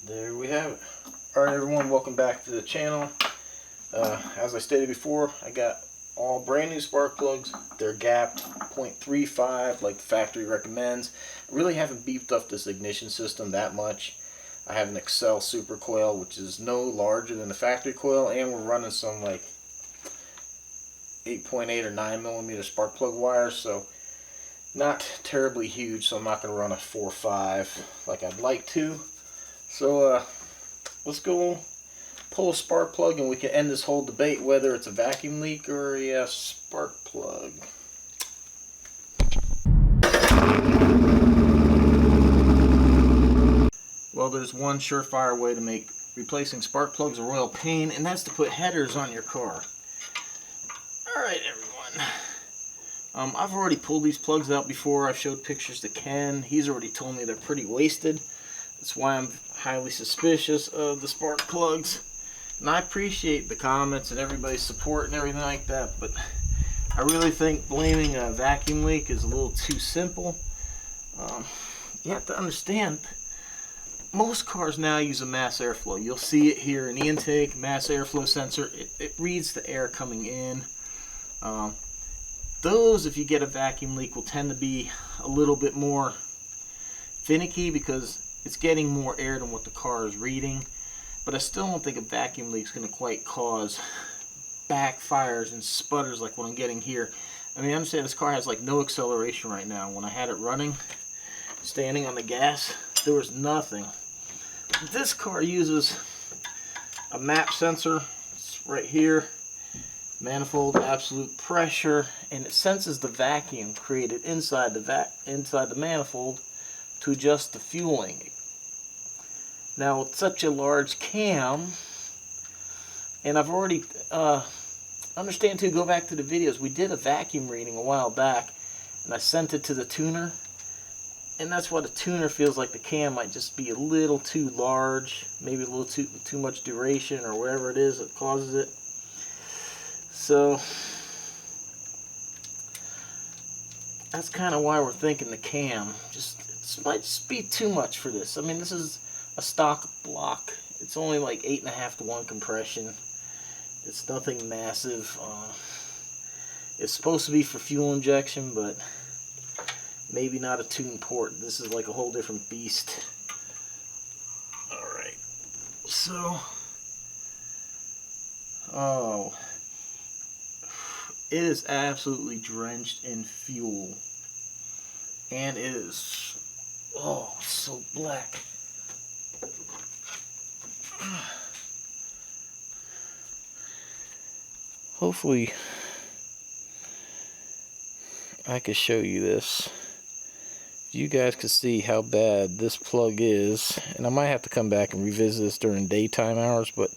There we have it. Alright everyone, welcome back to the channel. As I stated before, I got all brand new spark plugs. They're gapped 0.35 like the factory recommends. I really haven't beefed up this ignition system that much. I have an Excel super coil, which is no larger than the factory coil, and we're running some like 8.8 or 9 millimeter spark plug wires, so not terribly huge, so I'm not going to run a 4.5 like I'd like to. So let's go pull a spark plug and we can end this whole debate whether it's a vacuum leak or a spark plug. Well, there's one surefire way to make replacing spark plugs a royal pain, and that's to put headers on your car. Alright everyone, I've already pulled these plugs out before. I've showed pictures to Ken. He's already told me they're pretty wasted. That's why I'm highly suspicious of the spark plugs. And I appreciate the comments and everybody's support and everything like that, but I really think blaming a vacuum leak is a little too simple. You have to understand, most cars now use a mass airflow. You'll see it here in the intake, mass airflow sensor. It reads the air coming in. Those, if you get a vacuum leak, will tend to be a little bit more finicky because it's getting more air than what the car is reading. But I still don't think a vacuum leak is going to quite cause backfires and sputters like what I'm getting here. I mean, I understand this car has like no acceleration right now. When I had it running, standing on the gas, there was nothing. This car uses a map sensor. It's right here. Manifold absolute pressure, and it senses the vacuum created inside the manifold to adjust the fueling. Now with such a large cam, and I've already understand too, go back to the videos, we did a vacuum reading a while back and I sent it to the tuner, and that's why the tuner feels like the cam might just be a little too large, maybe a little too much duration or whatever it is that causes it. So that's kind of why we're thinking the cam it might just be too much for this. I mean, this is a stock block. It's only like 8.5 to 1 compression. It's nothing massive. It's supposed to be for fuel injection, but maybe not a tune port. This is like a whole different beast. Alright, so it is absolutely drenched in fuel, and it is so black. Hopefully I can show you this. You guys can see how bad this plug is, and I might have to come back and revisit this during daytime hours, but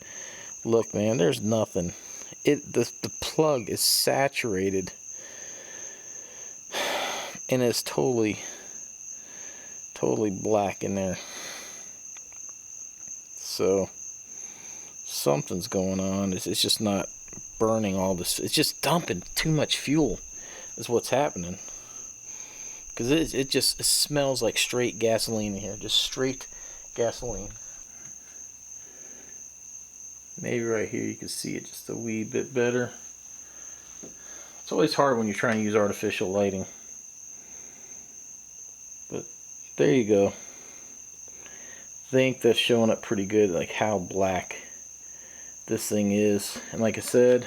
look man, there's nothing. The plug is saturated and it's totally black in there. So something's going on. It's just not burning all this. It's just dumping too much fuel is what's happening. Because it smells like straight gasoline in here. Just straight gasoline. Maybe right here you can see it just a wee bit better. It's always hard when you're trying to use artificial lighting. But there you go. I think that's showing up pretty good, like how black this thing is. And like I said,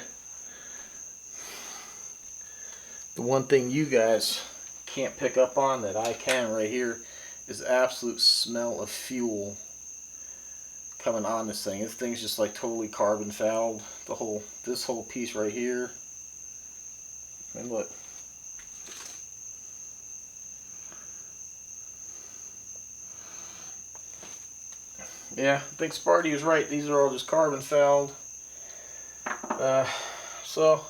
the one thing you guys can't pick up on that I can right here is the absolute smell of fuel coming on this thing. This thing's just like totally carbon fouled. This whole piece right here. And look. Yeah, I think Sparty is right. These are all just carbon fouled. So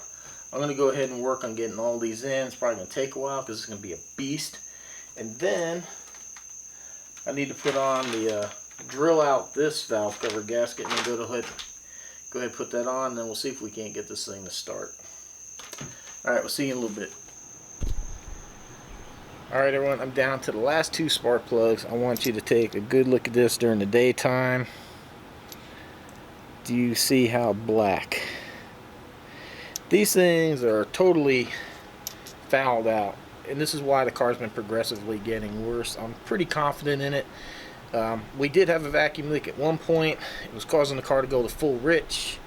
I'm going to go ahead and work on getting all these in. It's probably going to take a while because it's going to be a beast. And then I need to put on the drill out this valve cover gasket and then go ahead and put that on, and then we'll see if we can't get this thing to start. Alright, we'll see you in a little bit. Alright everyone, I'm down to the last 2 spark plugs. I want you to take a good look at this during the daytime. Do you see how black? These things are totally fouled out. And this is why the car's been progressively getting worse. I'm pretty confident in it. We did have a vacuum leak at one point. It was causing the car to go to full rich.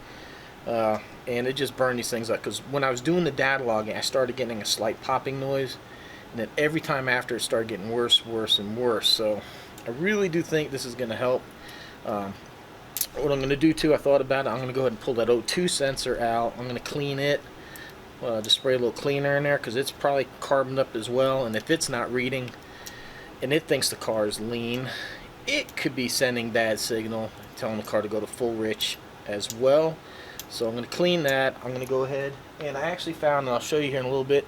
And it just burned these things up. Because when I was doing the data logging, I started getting a slight popping noise. And then every time after, it started getting worse, worse, and worse. So I really do think this is going to help. What I'm going to do too, I thought about it, I'm going to go ahead and pull that O2 sensor out. I'm going to clean it. Just spray a little cleaner in there because it's probably carboned up as well. And if it's not reading and it thinks the car is lean, it could be sending bad signal, telling the car to go to full rich as well. So I'm going to clean that. I'm going to go ahead, and I actually found, and I'll show you here in a little bit,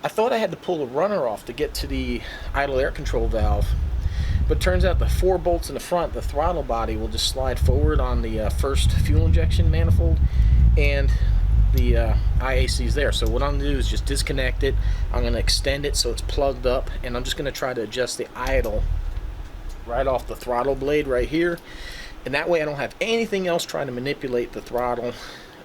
I thought I had to pull the runner off to get to the idle air control valve, but it turns out the 4 bolts in the front, the throttle body, will just slide forward on the first fuel injection manifold, and the IAC is there. So what I'm going to do is just disconnect it. I'm going to extend it so it's plugged up, and I'm just going to try to adjust the idle right off the throttle blade right here, and that way I don't have anything else trying to manipulate the throttle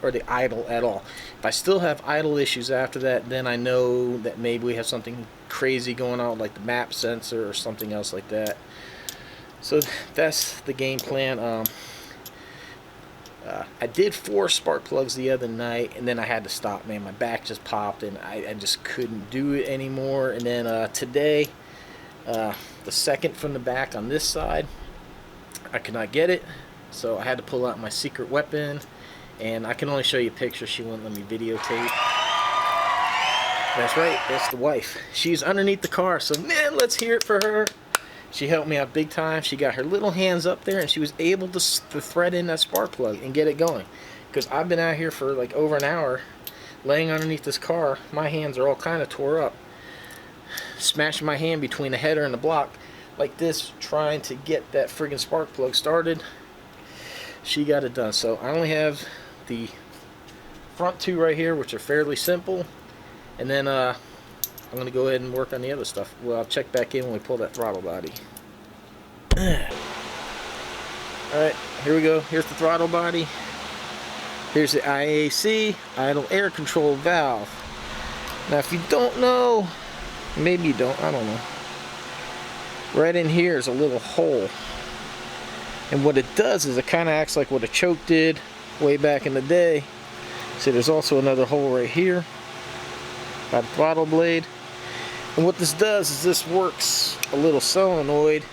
or the idle at all. If I still have idle issues after that, then I know that maybe we have something crazy going on, like the map sensor or something else like that. So that's the game plan. I did 4 spark plugs the other night, and then I had to stop, man. My back just popped, and I just couldn't do it anymore. And then today, the second from the back on this side, I could not get it, so I had to pull out my secret weapon. And I can only show you a picture. She wouldn't let me videotape. That's right, that's the wife. She's underneath the car, so man, let's hear it for her. She helped me out big time. She got her little hands up there, and she was able to thread in that spark plug and get it going. Because I've been out here for like over an hour, laying underneath this car. My hands are all kind of tore up. Smashing my hand between the header and the block like this, trying to get that friggin' spark plug started. She got it done. So I only have the front 2 right here, which are fairly simple, and then I'm going to go ahead and work on the other stuff. Well, I'll check back in when we pull that throttle body. Alright, here we go. Here's the throttle body. Here's the IAC, idle air control valve. Now if you don't know, maybe you don't, I don't know, right in here is a little hole. And what it does is it kind of acts like what a choke did way back in the day. See, there's also another hole right here by the throttle blade. And what this does is this works a little solenoid.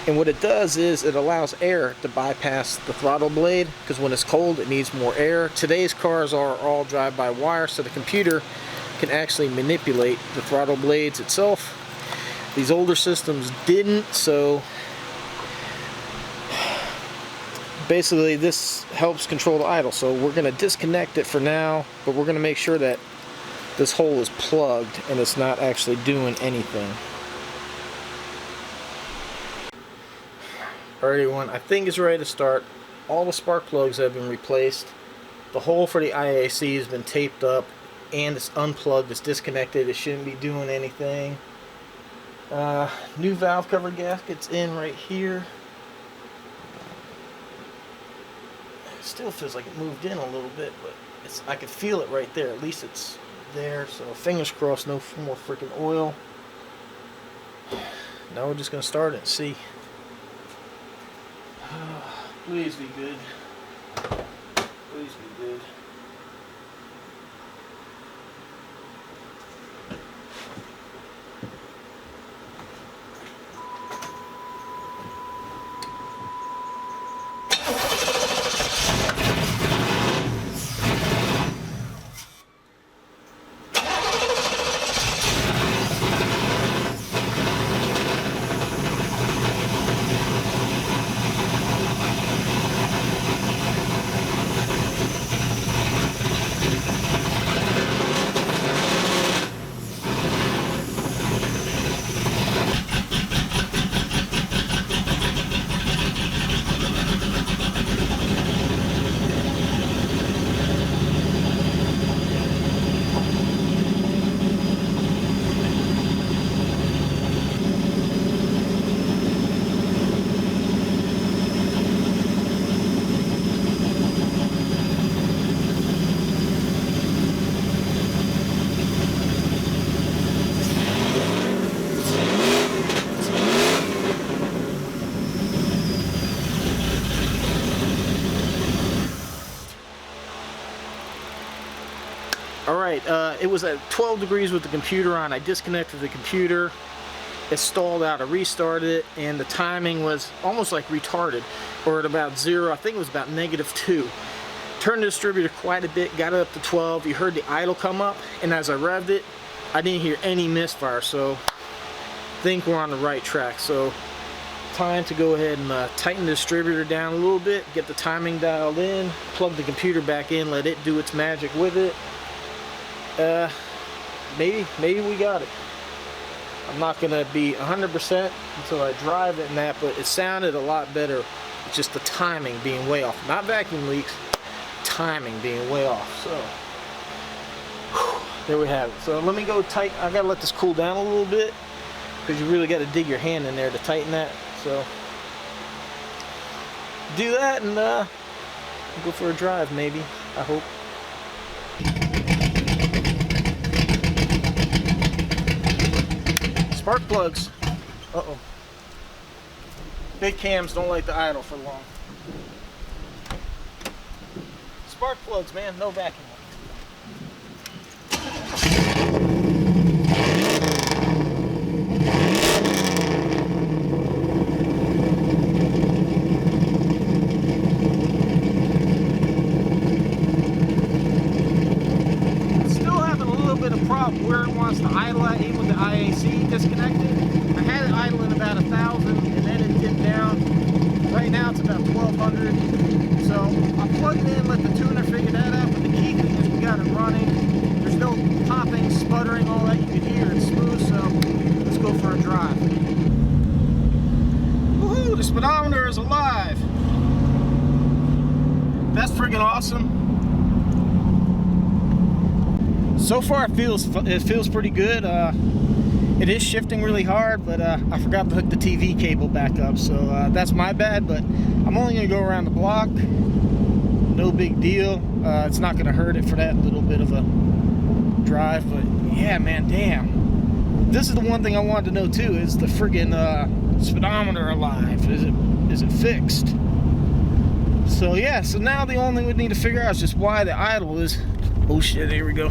And what it does is it allows air to bypass the throttle blade, because when it's cold it needs more air. Today's cars are all drive-by-wire, so the computer can actually manipulate the throttle blades itself. These older systems didn't, so basically this helps control the idle. So we're going to disconnect it for now, but we're going to make sure that this hole is plugged and it's not actually doing anything. Alright everyone, I think it's ready to start. All the spark plugs have been replaced. The hole for the IAC has been taped up and it's unplugged, it's disconnected, it shouldn't be doing anything. New valve cover gasket's in right here. Still feels like it moved in a little bit, but I can feel it right there. At least it's there, so fingers crossed, no more freaking oil. Now we're just going to start it and see. Please be good. Please be good. Alright, it was at 12 degrees with the computer on. I disconnected the computer. It stalled out. I restarted it, and the timing was almost like retarded, or at about 0. I think it was about -2. Turned the distributor quite a bit, got it up to 12. You heard the idle come up, and as I revved it, I didn't hear any misfire, so I think we're on the right track. So time to go ahead and tighten the distributor down a little bit, get the timing dialed in, plug the computer back in, let it do its magic with it. Maybe we got it. I'm not gonna be 100% until I drive it and that, but it sounded a lot better. It's just the timing being way off. Not vacuum leaks, timing being way off. So there we have it. So let me go tight. I gotta let this cool down a little bit, because you really got to dig your hand in there to tighten that. So do that and go for a drive, maybe, I hope. Spark plugs. Uh-oh. Big cams don't like to idle for long. Spark plugs, man, no vacuum. Where it wants to idle at, even with the IAC disconnected. I had it idling about 1,000 and then it dipped down. Right now it's about 1,200. So I plugged it in, let the tuner figure that out, but the key thing is we got it running. There's no popping, sputtering, all that you can hear. It's smooth, so let's go for a drive. Woohoo, the speedometer is alive. That's friggin' awesome. So far it feels pretty good. It is shifting really hard, but I forgot to hook the TV cable back up, so that's my bad. But I'm only gonna go around the block, no big deal. It's not gonna hurt it for that little bit of a drive. But yeah, man, damn, this is the one thing I wanted to know too, is the friggin' speedometer alive? Is it fixed? So yeah, so now the only thing we need to figure out is just why the idle is, oh shit, here we go,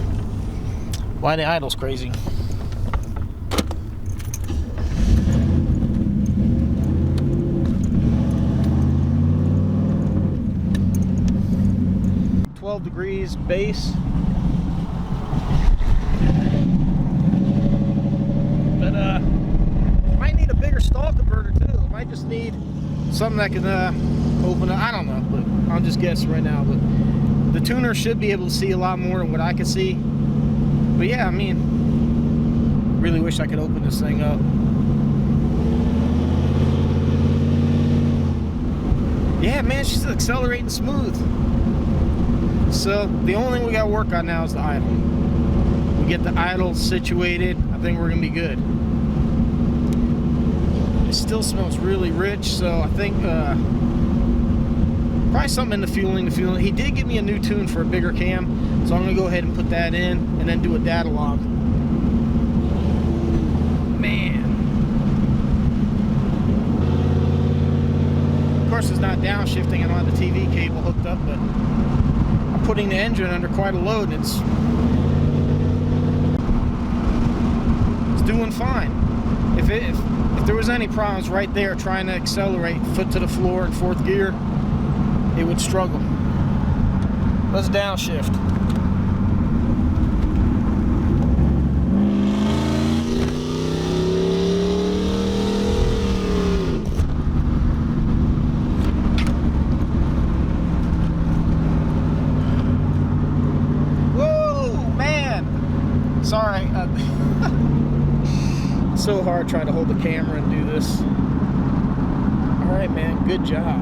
why the idle's crazy. Degrees base, but might need a bigger stall converter too. It might just need something that can open up. I don't know, but I'm just guessing right now. But the tuner should be able to see a lot more than what I can see. But yeah, I mean, really wish I could open this thing up. Yeah, man, she's accelerating smooth. So the only thing we got to work on now is the idle. We get the idle situated, I think we're gonna be good. It still smells really rich, so I think probably something in the fueling. He did give me a new tune for a bigger cam, so I'm gonna go ahead and put that in and then do a data log. Man, of course it's not downshifting. I don't have the TV cable hooked up, but putting the engine under quite a load, and it's doing fine. If there was any problems right there trying to accelerate foot to the floor in 4th gear, it would struggle. Let's downshift. Sorry, so hard trying to hold the camera and do this. Alright, man, good job.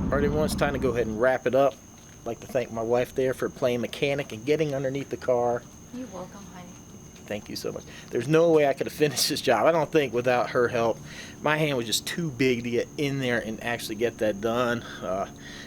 Alright, everyone, it's time to go ahead and wrap it up. I'd like to thank my wife there for playing mechanic and getting underneath the car. You're welcome, honey. Thank you so much. There's no way I could have finished this job, I don't think, without her help. My hand was just too big to get in there and actually get that done.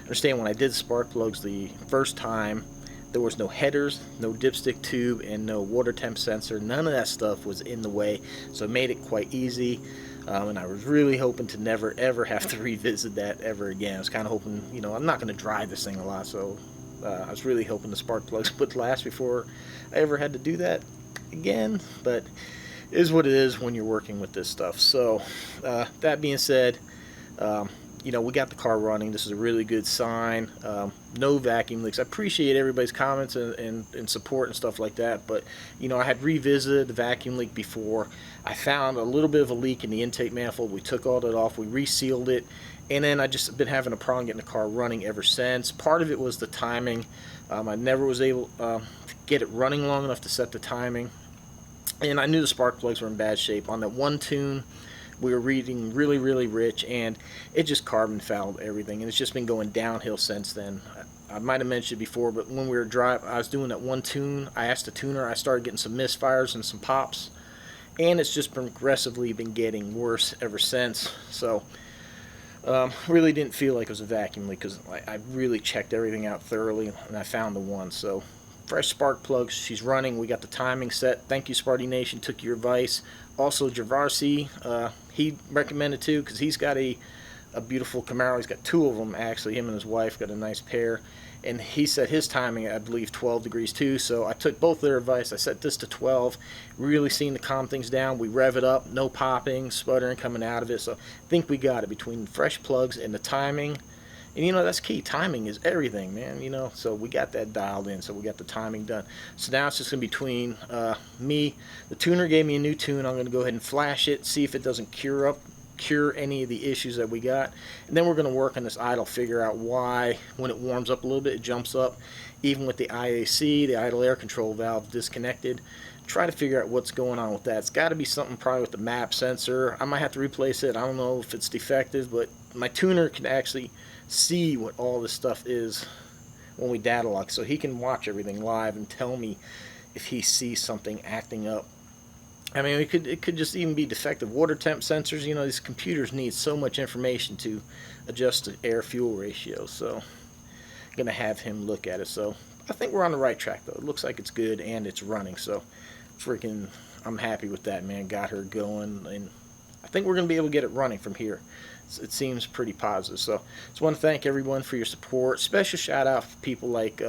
Understand, when I did spark plugs the first time, there was no headers, no dipstick tube, and no water temp sensor. None of that stuff was in the way, so it made it quite easy. And I was really hoping to never ever have to revisit that ever again. I was kind of hoping, you know, I'm not going to drive this thing a lot, so I was really hoping the spark plugs would last before I ever had to do that again, but it is what it is when you're working with this stuff. So that being said, you know, we got the car running. This is a really good sign. No vacuum leaks. I appreciate everybody's comments and support and stuff like that, but you know, I had revisited the vacuum leak before. I found a little bit of a leak in the intake manifold. We took all that off, we resealed it, and then I just been having a problem getting the car running ever since. Part of it was the timing. I never was able to get it running long enough to set the timing, and I knew the spark plugs were in bad shape. On that one tune, we were reading really rich, and it just carbon fouled everything, and it's just been going downhill since then. I might have mentioned it before, but when we were I was doing that one tune, I asked the tuner, I started getting some misfires and some pops, and it's just progressively been getting worse ever since. So really didn't feel like it was a vacuum leak, because I really checked everything out thoroughly, and I found the one. So fresh spark plugs, she's running, we got the timing set. Thank you, Sparty Nation, took your advice. Also, Javarsi, he recommended too, because he's got a beautiful Camaro. He's got two of them, actually. Him and his wife got a nice pair, and he set his timing at, I believe, 12 degrees too. So I took both their advice. I set this to 12, really seemed to calm things down. We rev it up, no popping, sputtering coming out of it. So I think we got it between fresh plugs and the timing. And you know, that's key. Timing is everything, man. You know, so we got that dialed in. So we got the timing done. So now it's just going to be between me. The tuner gave me a new tune. I'm going to go ahead and flash it, see if it doesn't cure any of the issues that we got. And then we're going to work on this idle, figure out why when it warms up a little bit, it jumps up. Even with the IAC, the idle air control valve, disconnected. Try to figure out what's going on with that. It's got to be something probably with the map sensor. I might have to replace it. I don't know if it's defective, but my tuner can actually see what all this stuff is when we data log, so he can watch everything live and tell me if he sees something acting up. I mean, it could just even be defective water temp sensors. You know, these computers need so much information to adjust the air fuel ratio, so I'm gonna have him look at it. So I think we're on the right track, though. It looks like it's good and it's running, so freaking I'm happy with that, man. Got her going, and I think we're gonna be able to get it running from here. It seems pretty positive. So just want to thank everyone for your support. Special shout out for people like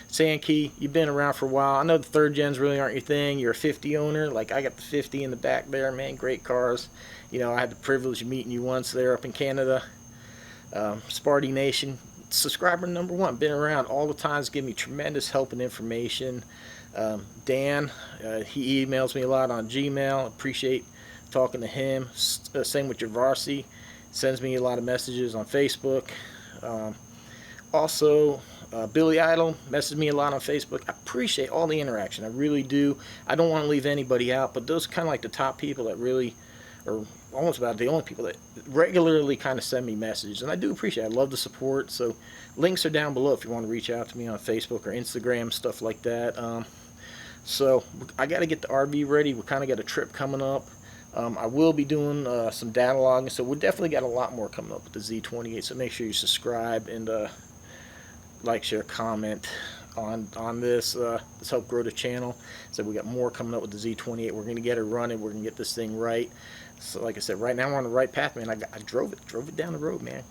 Sankey. You've been around for a while. I know the third gens really aren't your thing. You're a 50 owner. Like, I got the 50 in the back there, man. Great cars. You know, I had the privilege of meeting you once there up in Canada. Sparty Nation, subscriber #1. Been around all the times, give me tremendous help and information. Dan, he emails me a lot on Gmail. Appreciate talking to him. Same with Javarsi. Sends me a lot of messages on Facebook. Also, Billy Idol messaged me a lot on Facebook. I appreciate all the interaction. I really do. I don't want to leave anybody out, but those are kind of like the top people that really, or almost about the only people that regularly kind of send me messages. And I do appreciate it. I love the support. So links are down below if you want to reach out to me on Facebook or Instagram, stuff like that. So I got to get the RV ready. We kind of got a trip coming up. I will be doing some data logging, so we definitely got a lot more coming up with the Z28. So make sure you subscribe and like, share, comment on this. Let's help grow the channel. So we got more coming up with the Z28. We're gonna get it running. We're gonna get this thing right. So like I said, right now we're on the right path, man. I drove it down the road, man.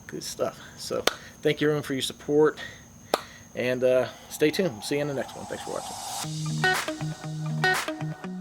Good stuff. So thank you everyone for your support, and stay tuned. See you in the next one. Thanks for watching.